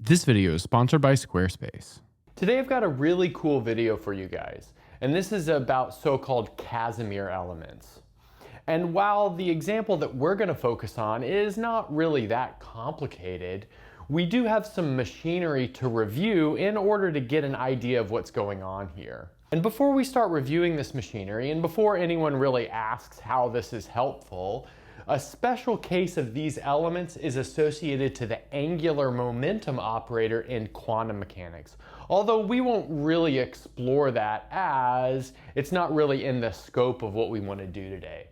This video is sponsored by Squarespace. Today I've got a really cool video for you guys, and this is about so-called Casimir elements. And while the example that we're going to focus on is not really that complicated, we do have some machinery to review in order to get an idea of what's going on here. And before we start reviewing this machinery, and before anyone really asks how this is helpful, a special case of these elements is associated to the angular momentum operator in quantum mechanics. Although we won't really explore that as it's not really in the scope of what we want to do today.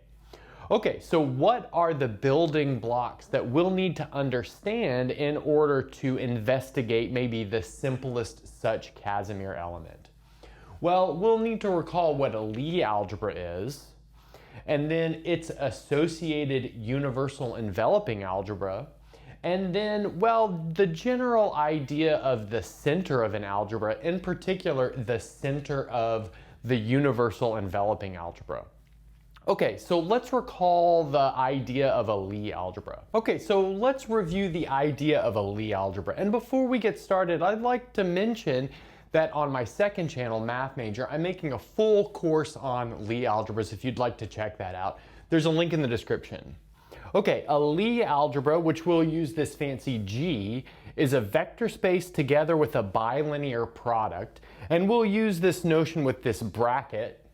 Okay, so what are the building blocks that we'll need to understand in order to investigate maybe the simplest such Casimir element? Well, we'll need to recall what a Lie algebra is, and then its associated universal enveloping algebra, and then, well, the general idea of the center of an algebra, in particular, the center of the universal enveloping algebra. Okay, so let's recall the idea of a Lie algebra. Okay, so let's review the idea of a Lie algebra. And before we get started, I'd like to mention that on my second channel, Math Major, I'm making a full course on Lie algebras if you'd like to check that out. There's a link in the description. Okay, a Lie algebra, which we'll use this fancy G, is a vector space together with a bilinear product. And we'll use this notion with this bracket.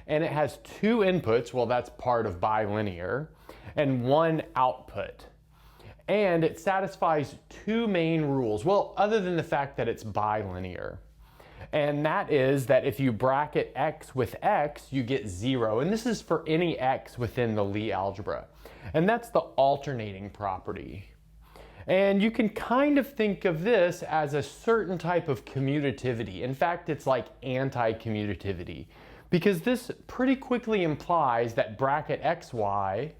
And it has two inputs, well, that's part of bilinear, and one output. And it satisfies two main rules, well, other than the fact that it's bilinear. And that is that if you bracket x with x, you get 0. And this is for any x within the Lie algebra. And that's the alternating property. And you can kind of think of this as a certain type of commutativity. In fact, it's like anti-commutativity, because this pretty quickly implies that bracket xy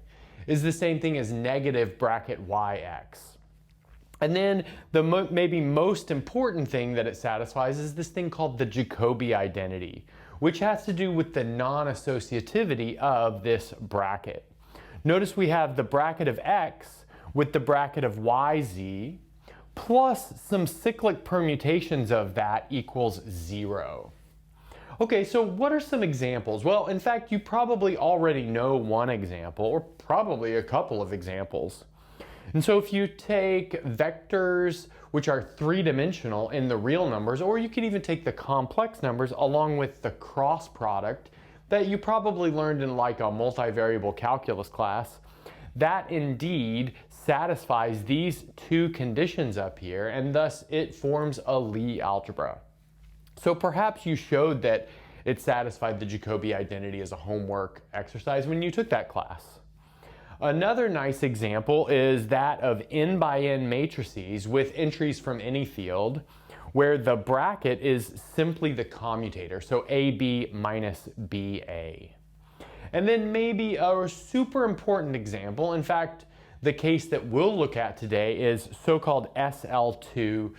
is the same thing as negative bracket yx. And then the maybe most important thing that it satisfies is this thing called the Jacobi identity, which has to do with the non-associativity of this bracket. Notice we have the bracket of x with the bracket of yz plus some cyclic permutations of that equals 0. Okay, so what are some examples? Well, in fact, you probably already know one example, or probably a couple of examples. And so if you take vectors which are three-dimensional in the real numbers, or you could even take the complex numbers along with the cross product that you probably learned in like a multivariable calculus class, that indeed satisfies these two conditions up here, and thus it forms a Lie algebra. So perhaps you showed that it satisfied the Jacobi identity as a homework exercise when you took that class. Another nice example is that of n by n matrices with entries from any field, where the bracket is simply the commutator, so AB minus BA. And then maybe a super important example, in fact, the case that we'll look at today is so-called SL2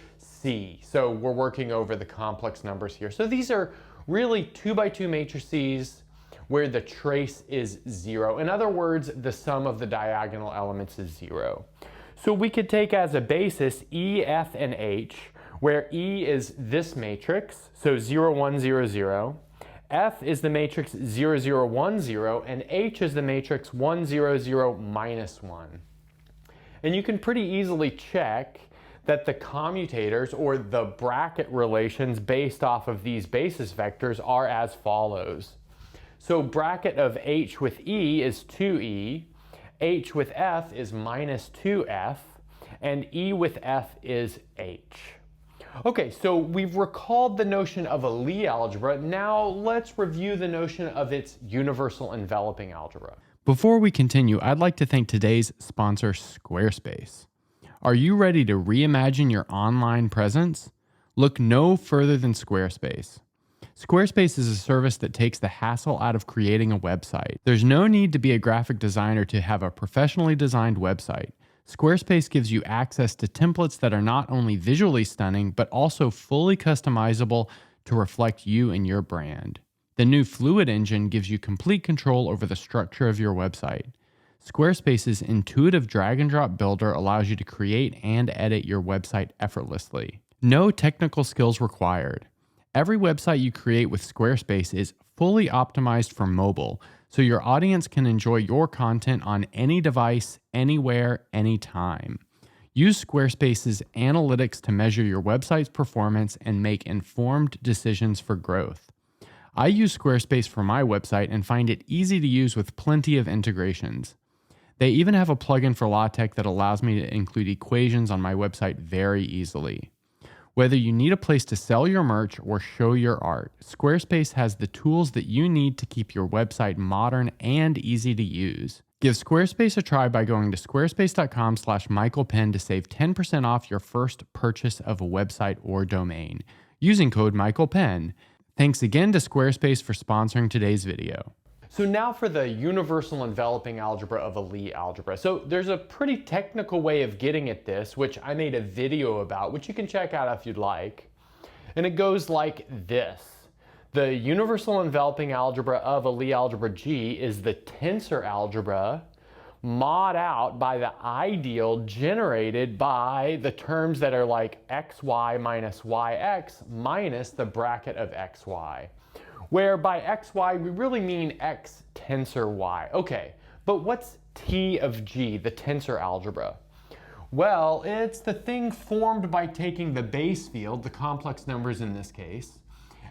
So we're working over the complex numbers here. So these are really 2 by 2 matrices where the trace is 0. In other words, the sum of the diagonal elements is 0. So we could take as a basis E, F, and H, where E is this matrix, so 0, 1, 0, 0. F is the matrix 0, 0, 1, 0, and H is the matrix 1, 0, 0, minus 1. And you can pretty easily check that the commutators, or the bracket relations based off of these basis vectors, are as follows. So bracket of H with E is 2E, H with F is minus 2F, and E with F is H. Okay, so we've recalled the notion of a Lie algebra. Now let's review the notion of its universal enveloping algebra. Before we continue, I'd like to thank today's sponsor, Squarespace. Are you ready to reimagine your online presence? Look no further than Squarespace. Squarespace is a service that takes the hassle out of creating a website. There's no need to be a graphic designer to have a professionally designed website. Squarespace gives you access to templates that are not only visually stunning, but also fully customizable to reflect you and your brand. The new Fluid engine gives you complete control over the structure of your website. Squarespace's intuitive drag and drop builder allows you to create and edit your website effortlessly. No technical skills required. Every website you create with Squarespace is fully optimized for mobile, so your audience can enjoy your content on any device, anywhere, anytime. Use Squarespace's analytics to measure your website's performance and make informed decisions for growth. I use Squarespace for my website and find it easy to use with plenty of integrations. They even have a plugin for LaTeX that allows me to include equations on my website very easily. Whether you need a place to sell your merch or show your art, Squarespace has the tools that you need to keep your website modern and easy to use. Give Squarespace a try by going to squarespace.com/MichaelPenn to save 10% off your first purchase of a website or domain using code MichaelPenn. Thanks again to Squarespace for sponsoring today's video. So now for the universal enveloping algebra of a Lie algebra. So there's a pretty technical way of getting at this, which I made a video about, which you can check out if you'd like. And it goes like this. The universal enveloping algebra of a Lie algebra G is the tensor algebra mod out by the ideal generated by the terms that are like xy minus yx minus the bracket of xy. Where by xy we really mean x tensor y. Okay, but what's T of G, the tensor algebra? Well, it's the thing formed by taking the base field, the complex numbers in this case,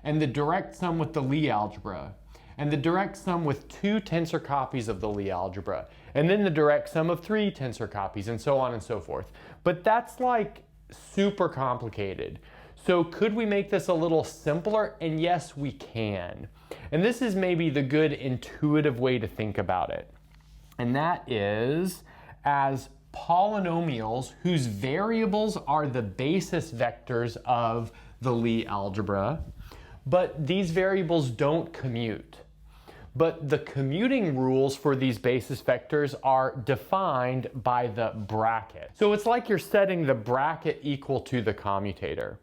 and the direct sum with the Lie algebra, and the direct sum with 2 tensor copies of the Lie algebra, and then the direct sum of 3 tensor copies, and so on and so forth. But that's like super complicated. So could we make this a little simpler? And yes, we can. And this is maybe the good intuitive way to think about it. And that is as polynomials whose variables are the basis vectors of the Lie algebra, but these variables don't commute. But the commuting rules for these basis vectors are defined by the bracket. So it's like you're setting the bracket equal to the commutator.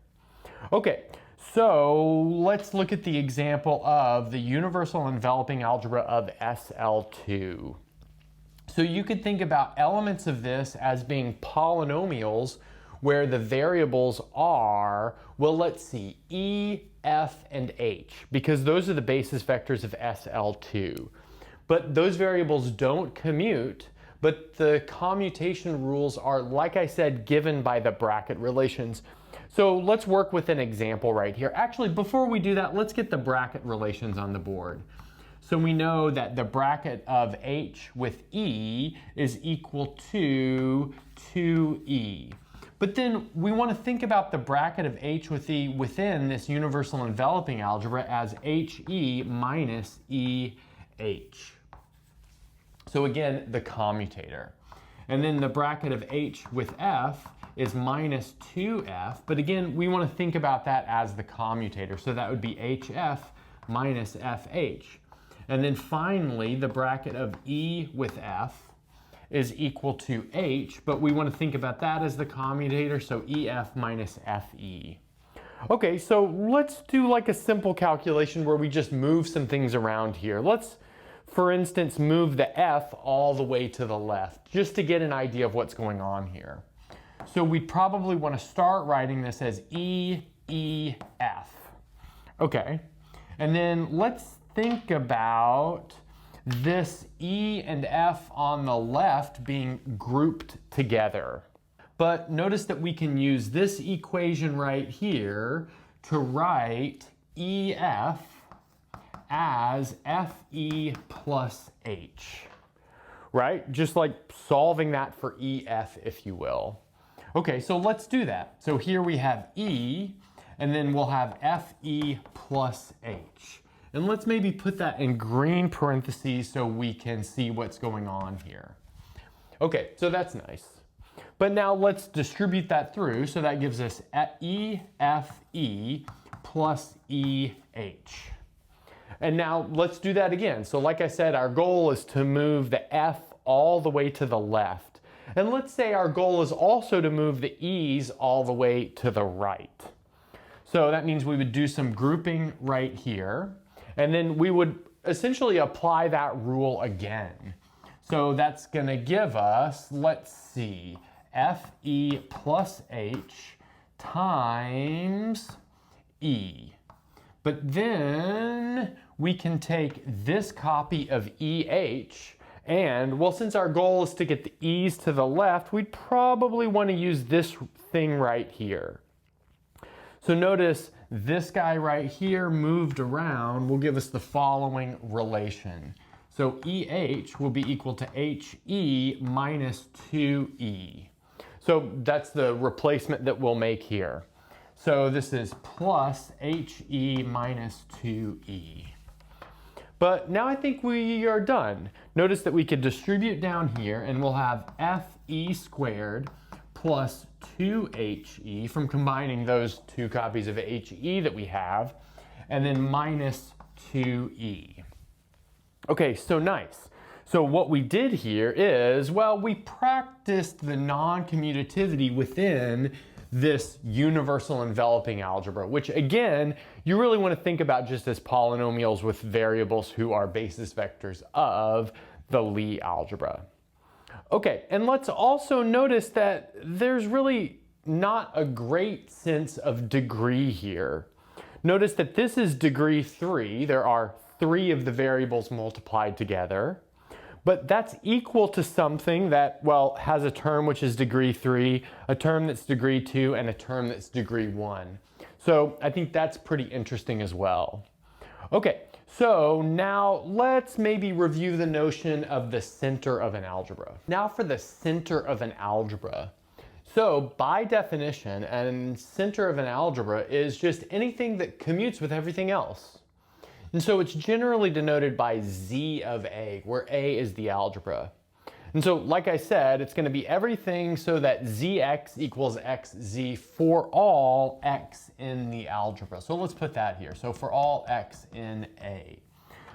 Okay, so let's look at the example of the universal enveloping algebra of SL2. So you could think about elements of this as being polynomials where the variables are, well, let's see, E, F, and H, because those are the basis vectors of SL2. But those variables don't commute, but the commutation rules are, like I said, given by the bracket relations. So let's work with an example right here. Actually, before we do that, let's get the bracket relations on the board. So we know that the bracket of H with E is equal to 2E. But then we want to think about the bracket of H with E within this universal enveloping algebra as HE minus EH. So again, the commutator. And then the bracket of H with F is minus 2F, but again, we want to think about that as the commutator. So that would be HF minus FH. And then finally, the bracket of E with F is equal to H, but we want to think about that as the commutator, so EF minus FE. Okay, so let's do like a simple calculation where we just move some things around here. Let's, for instance, move the F all the way to the left, just to get an idea of what's going on here. So we'd probably want to start writing this as EEF. Okay, and then let's think about this E and F on the left being grouped together. But notice that we can use this equation right here to write EF as FE plus H, right? Just like solving that for EF, if you will. Okay, so let's do that. So here we have E, and then we'll have FE plus H. And let's maybe put that in green parentheses so we can see what's going on here. Okay, so that's nice. But now let's distribute that through, so that gives us EFE plus EH. And now let's do that again. So like I said, our goal is to move the F all the way to the left. And let's say our goal is also to move the E's all the way to the right. So that means we would do some grouping right here. And then we would essentially apply that rule again. So that's going to give us, let's see, FE plus H times E. But then we can take this copy of EH and, well, since our goal is to get the E's to the left, we'd probably want to use this thing right here. So notice this guy right here moved around will give us the following relation. So EH will be equal to HE minus 2E. So that's the replacement that we'll make here. So this is plus HE minus 2E. But now I think we are done. Notice that we could distribute down here and we'll have FE squared plus 2HE from combining those two copies of HE that we have, and then minus 2E. Okay, so nice. So what we did here is, well, we practiced the non-commutativity within this universal enveloping algebra, which again, you really want to think about just as polynomials with variables who are basis vectors of the Lie algebra. Okay, and let's also notice that there's really not a great sense of degree here. Notice that this is degree 3. There are 3 of the variables multiplied together. But that's equal to something that, well, has a term which is degree 3, a term that's degree 2, and a term that's degree 1. So I think that's pretty interesting as well. Okay, so now let's maybe review the notion of the center of an algebra. Now for the center of an algebra. So by definition, a center of an algebra is just anything that commutes with everything else. And so it's generally denoted by Z of A, where A is the algebra. And so, like I said, it's going to be everything so that Zx equals Xz for all X in the algebra. So let's put that here. So for all X in A.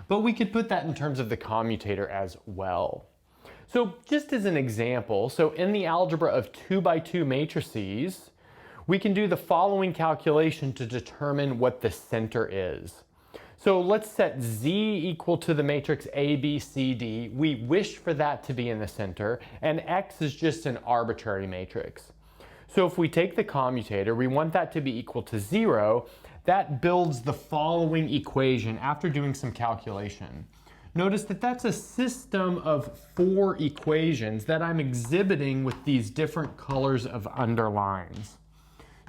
But we could put that in terms of the commutator as well. So just as an example, so in the algebra of 2 by 2 matrices, we can do the following calculation to determine what the center is. So let's set Z equal to the matrix A, B, C, D. We wish for that to be in the center, and X is just an arbitrary matrix. So if we take the commutator, we want that to be equal to 0. That builds the following equation after doing some calculation. Notice that that's a system of 4 equations that I'm exhibiting with these different colors of underlines.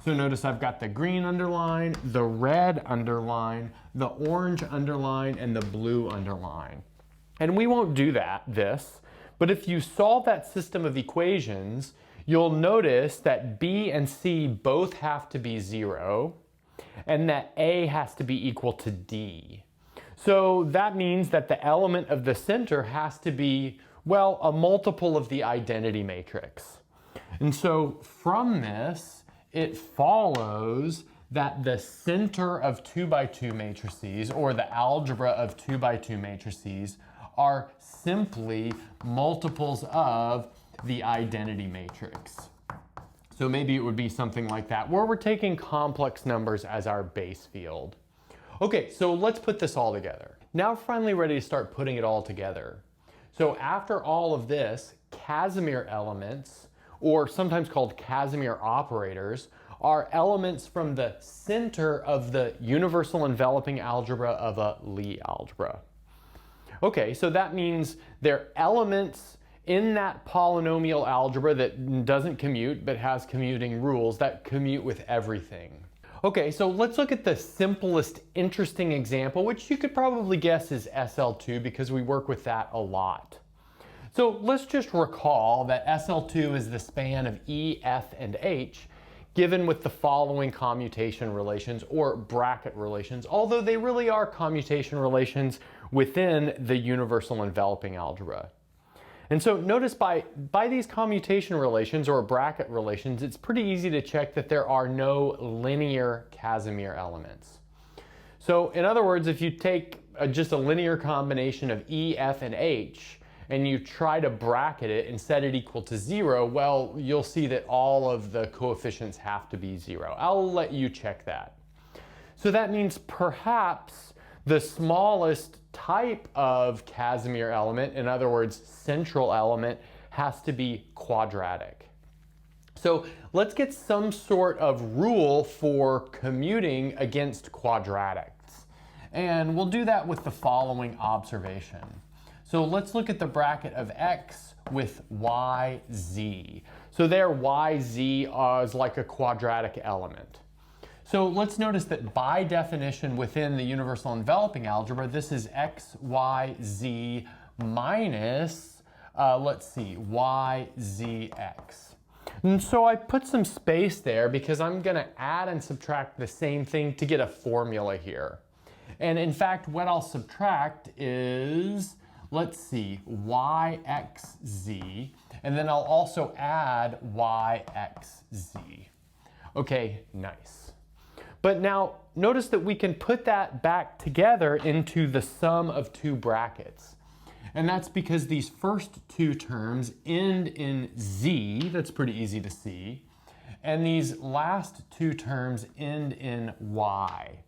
So notice I've got the green underline, the red underline, the orange underline, and the blue underline. And we won't do this, but if you solve that system of equations, you'll notice that B and C both have to be 0, and that A has to be equal to D. So that means that the element of the center has to be, well, a multiple of the identity matrix. And so from this, it follows that the center of 2 by 2 matrices, or the algebra of 2 by 2 matrices, are simply multiples of the identity matrix. So maybe it would be something like that, where we're taking complex numbers as our base field. Okay, so let's put this all together. Now we're finally ready to start putting it all together. So after all of this, Casimir elements, or sometimes called Casimir operators, are elements from the center of the universal enveloping algebra of a Lie algebra. Okay, so that means they're elements in that polynomial algebra that doesn't commute but has commuting rules that commute with everything. Okay, so let's look at the simplest interesting example, which you could probably guess is SL2 because we work with that a lot. So let's just recall that SL2 is the span of E, F, and H given with the following commutation relations or bracket relations, although they really are commutation relations within the universal enveloping algebra. And so notice by these commutation relations or bracket relations, it's pretty easy to check that there are no linear Casimir elements. So in other words, if you take just a linear combination of E, F, and H, and you try to bracket it and set it equal to 0, well, you'll see that all of the coefficients have to be 0. I'll let you check that. So that means perhaps The smallest type of Casimir element, in other words, central element, has to be quadratic. So let's get some sort of rule for commuting against quadratics. And we'll do that with the following observation. So let's look at the bracket of x with yz. So there yz is like a quadratic element. So let's notice that by definition within the universal enveloping algebra, this is x, y, z minus, y, z, x. And so I put some space there because I'm going to add and subtract the same thing to get a formula here. And in fact, what I'll subtract is, yxz, and then I'll also add yxz. Okay, nice. But now notice that we can put that back together into the sum of two brackets. And that's because these first two terms end in z, that's pretty easy to see, and these last two terms end in y.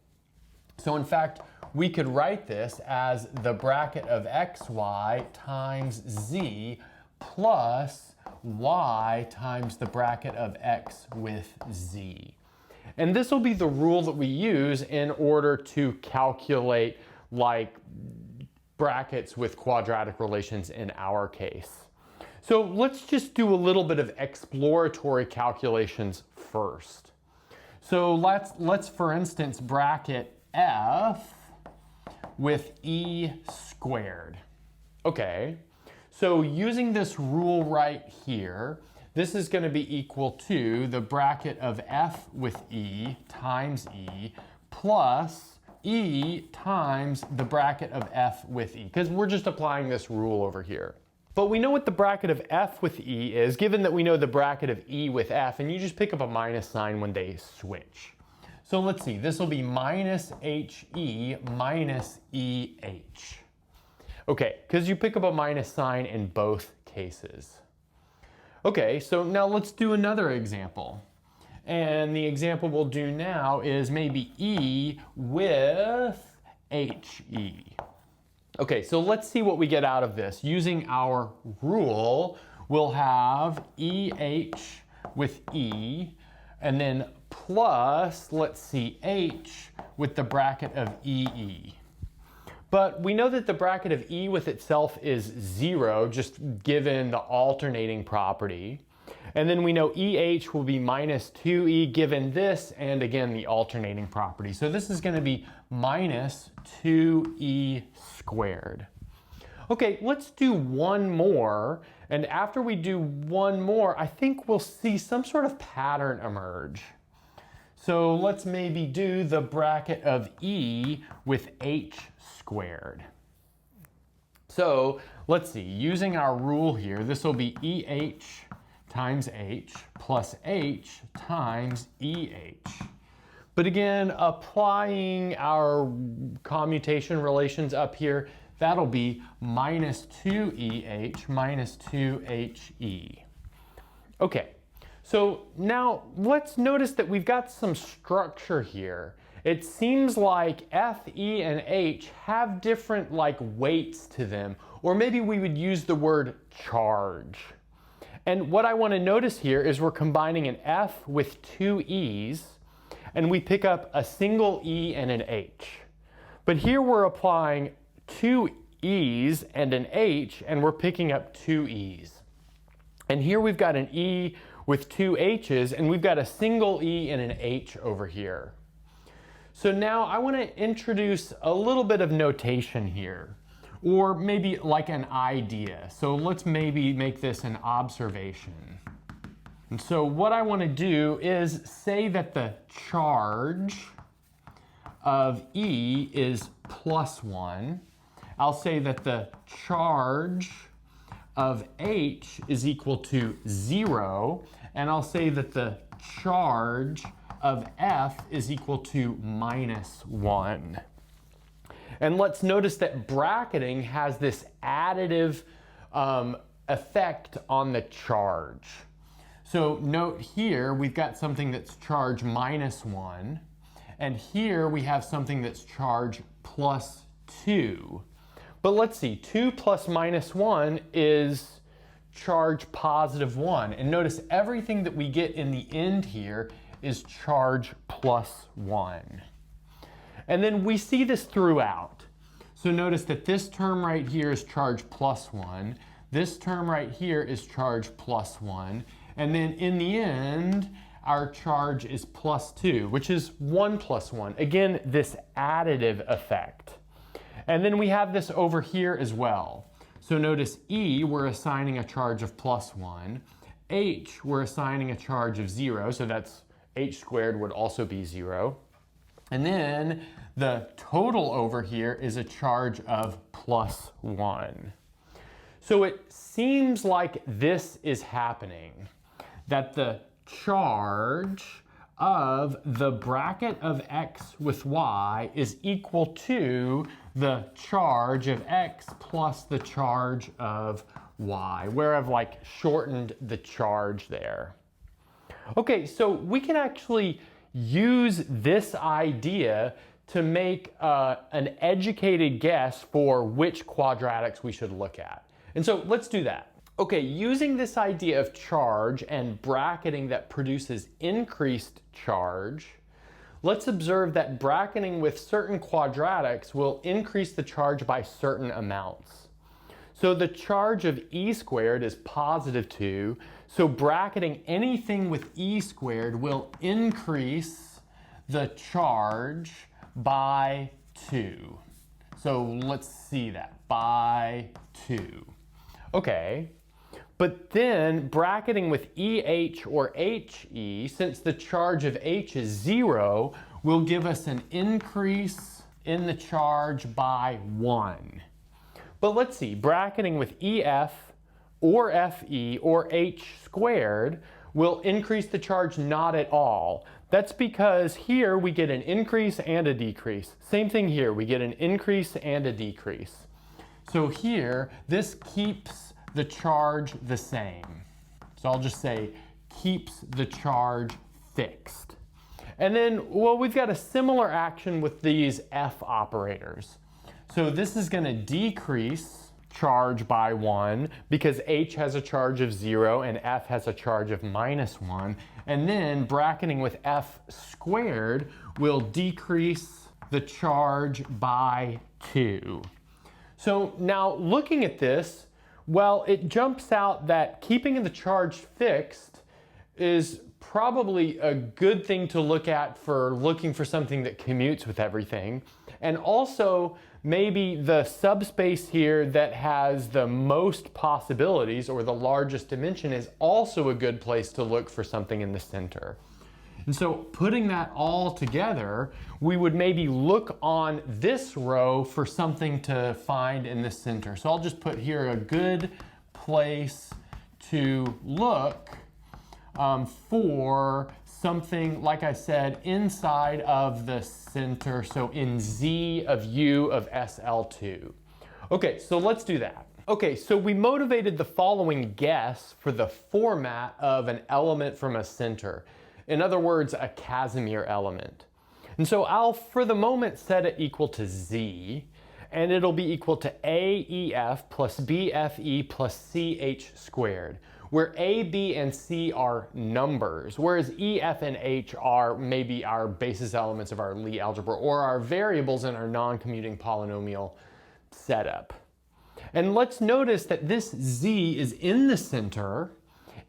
So in fact, we could write this as the bracket of xy times z plus y times the bracket of x with z. And this will be the rule that we use in order to calculate like brackets with quadratic relations in our case. So let's just do a little bit of exploratory calculations first. So let's for instance bracket f with e squared. Okay, so using this rule right here, this is going to be equal to the bracket of f with e times e plus e times the bracket of f with e, because we're just applying this rule over here. But we know what the bracket of f with e is, given that we know the bracket of e with f, and you just pick up a minus sign when they switch. So let's see, this will be minus he minus eh. Okay, because you pick up a minus sign in both cases. Okay, so now let's do another example. And the example we'll do now is maybe E with HE. Okay, so let's see what we get out of this. Using our rule, we'll have EH with E, and then plus, H with the bracket of EE. But we know that the bracket of E with itself is 0, just given the alternating property. And then we know EH will be minus 2E given this, and again, the alternating property. So this is going to be minus 2E squared. Okay, let's do one more. And after we do one more, I think we'll see some sort of pattern emerge. So let's maybe do the bracket of E with H squared. So let's see, using our rule here, this will be EH times H plus H times EH. But again, applying our commutation relations up here, that'll be minus 2EH minus 2HE. Okay. So now let's notice that we've got some structure here. It seems like F, E, and H have different weights to them, or maybe we would use the word charge. And what I want to notice here is we're combining an F with two E's, and we pick up a single E and an H. But here we're applying two E's and an H, and we're picking up two E's. And here we've got an E with two H's, and we've got a single E and an H over here. So now I want to introduce a little bit of notation here, or maybe like an idea. So let's maybe make this an observation. And so what I want to do is say that the charge of E is +1. I'll say that the charge of H is equal to 0, and I'll say that the charge of F is equal to -1. And let's notice that bracketing has this additive effect on the charge. So note here we've got something that's charge -1, and here we have something that's charge plus 2. But let's see, 2 plus minus 1 is charge positive 1. And notice everything that we get in the end here is charge plus 1. And then we see this throughout. So notice that this term right here is charge plus 1. This term right here is charge plus 1. And then in the end, our charge is plus 2, which is 1 plus 1. Again, this additive effect. And then we have this over here as well. So notice E, we're assigning a charge of plus 1. H, we're assigning a charge of 0, so that's h squared would also be 0. And then the total over here is a charge of plus 1. So it seems like this is happening, that the charge of the bracket of x with y is equal to the charge of x plus the charge of y, where I've like shortened the charge there. Okay, so we can actually use this idea to make an educated guess for which quadratics we should look at. And so let's do that. Okay, using this idea of charge and bracketing that produces increased charge, let's observe that bracketing with certain quadratics will increase the charge by certain amounts. So the charge of e squared is positive 2, so bracketing anything with e squared will increase the charge by 2. So let's see that, by 2. Okay. But then bracketing with EH or HE, since the charge of H is 0, will give us an increase in the charge by 1. But let's see, bracketing with EF or FE or H squared will increase the charge not at all. That's because here we get an increase and a decrease. Same thing here, we get an increase and a decrease. So here, this keeps the charge the same. So I'll just say keeps the charge fixed. And then, well, we've got a similar action with these F operators. So this is going to decrease charge by 1 because H has a charge of 0 and F has a charge of minus 1. And then bracketing with F squared will decrease the charge by 2. So now looking at this, well, it jumps out that keeping the charge fixed is probably a good thing to look at for looking for something that commutes with everything. And also maybe the subspace here that has the most possibilities or the largest dimension is also a good place to look for something in the center. And so putting that all together, we would maybe look on this row for something to find in the center. So I'll just put here a good place to look for something, like I said, inside of the center, so in Z of U of SL2. Okay, so let's do that. Okay, so we motivated the following guess for the format of an element from a center. In other words, a Casimir element. And so I'll, for the moment, set it equal to Z, and it'll be equal to AEF plus BFE plus CH squared, where A, B, and C are numbers, whereas E, F, and H are maybe our basis elements of our Lie algebra or our variables in our non-commuting polynomial setup. And let's notice that this Z is in the center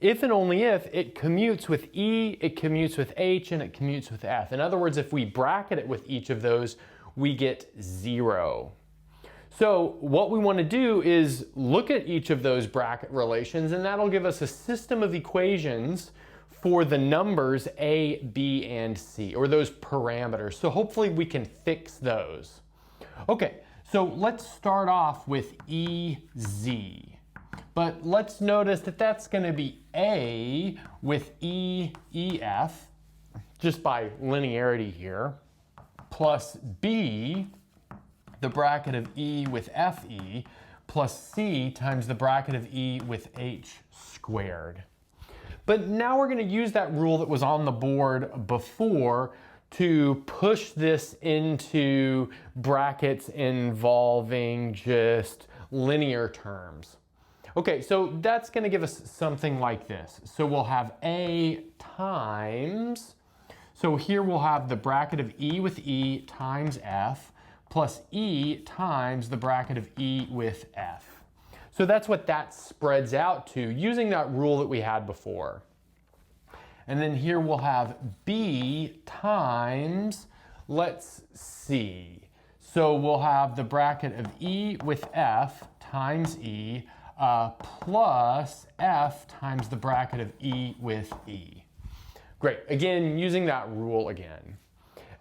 if and only if it commutes with E, it commutes with H, and it commutes with F. In other words, if we bracket it with each of those, we get 0. So what we want to do is look at each of those bracket relations, and that'll give us a system of equations for the numbers A, B, and C, or those parameters. So hopefully we can fix those. Okay, so let's start off with EZ. But let's notice that that's going to be A with EF, just by linearity here, plus B, the bracket of E with FE, plus C times the bracket of E with H squared. But now we're going to use that rule that was on the board before to push this into brackets involving just linear terms. Okay, so that's going to give us something like this. So we'll have A times, so here we'll have the bracket of E with E times F plus E times the bracket of E with F. So that's what that spreads out to using that rule that we had before. And then here we'll have B times, let's see. So we'll have the bracket of E with F times E plus F times the bracket of E with E. Great, again, using that rule again.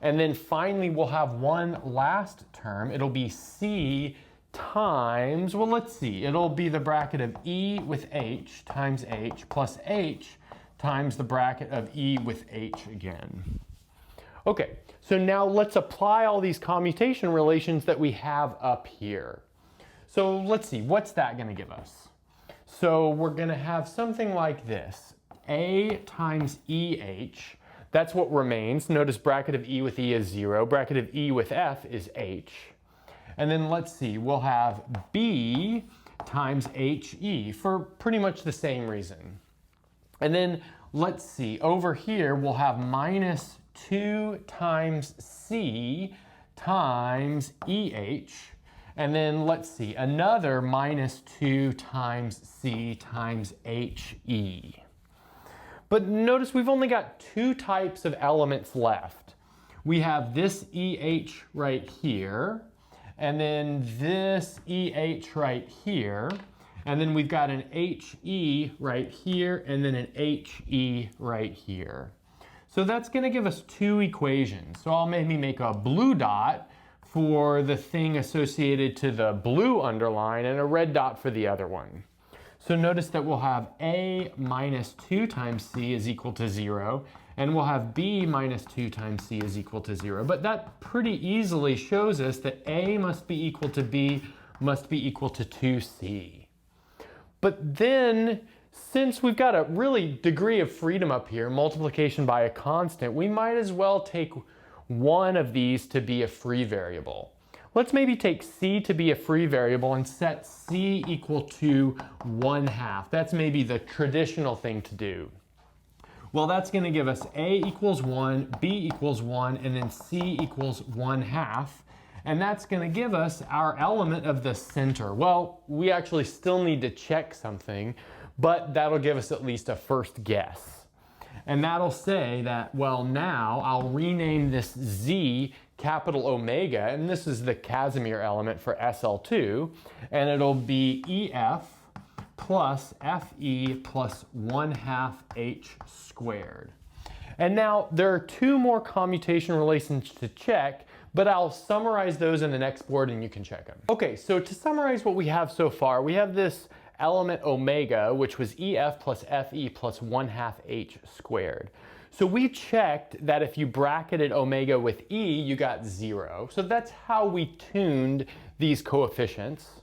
And then finally we'll have one last term. It'll be C times, well, let's see. It'll be the bracket of E with H times H plus H times the bracket of E with H again. Okay, so now let's apply all these commutation relations that we have up here. So let's see, what's that going to give us? So we're going to have something like this. A times EH, that's what remains. Notice bracket of E with E is 0. Bracket of E with F is H. And then let's see, we'll have B times HE for pretty much the same reason. And then let's see, over here we'll have minus 2 times C times EH. And then let's see, another minus 2 times C times HE. But notice we've only got two types of elements left. We have this EH right here, and then this EH right here. And then we've got an HE right here, and then an HE right here. So that's going to give us two equations. So I'll maybe make a blue dot for the thing associated to the blue underline and a red dot for the other one. So notice that we'll have A minus 2 times C is equal to 0, and we'll have B minus 2 times C is equal to 0. But that pretty easily shows us that A must be equal to B must be equal to 2C. But then, since we've got a really degree of freedom up here, multiplication by a constant, we might as well take one of these to be a free variable. Let's maybe take C to be a free variable and set C equal to 1/2. That's maybe the traditional thing to do. Well, that's going to give us A equals 1, B equals 1, and then C equals 1/2. And that's going to give us our element of the center. Well, we actually still need to check something, but that'll give us at least a first guess. And that'll say that, well, now I'll rename this Z capital Omega, and this is the Casimir element for SL2, and it'll be EF plus FE plus 1/2 H squared. And now there are two more commutation relations to check, but I'll summarize those in the next board and you can check them. Okay, so to summarize what we have so far, we have this element omega, which was EF plus FE plus 1/2 H squared. So we checked that if you bracketed omega with E, you got 0. So that's how we tuned these coefficients.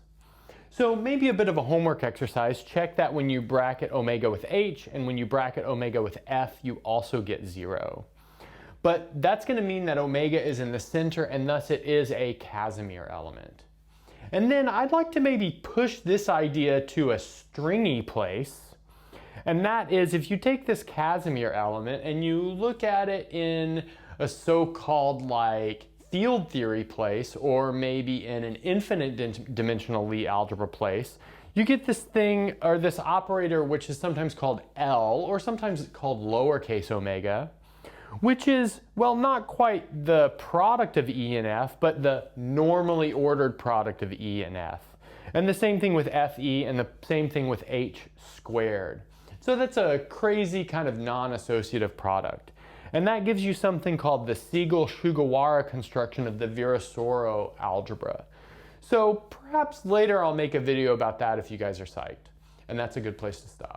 So maybe a bit of a homework exercise, check that when you bracket omega with H and when you bracket omega with F, you also get 0. But that's going to mean that omega is in the center and thus it is a Casimir element. And then I'd like to maybe push this idea to a stringy place. And that is, if you take this Casimir element and you look at it in a so-called like field theory place, or maybe in an infinite dimensional Lie algebra place, you get this thing, or this operator, which is sometimes called L, or sometimes called lowercase omega, which is, well, not quite the product of E and F, but the normally ordered product of E and F. And the same thing with FE, and the same thing with H squared. So that's a crazy kind of non-associative product. And that gives you something called the Siegel-Sugawara construction of the Virasoro algebra. So perhaps later I'll make a video about that if you guys are psyched. And that's a good place to stop.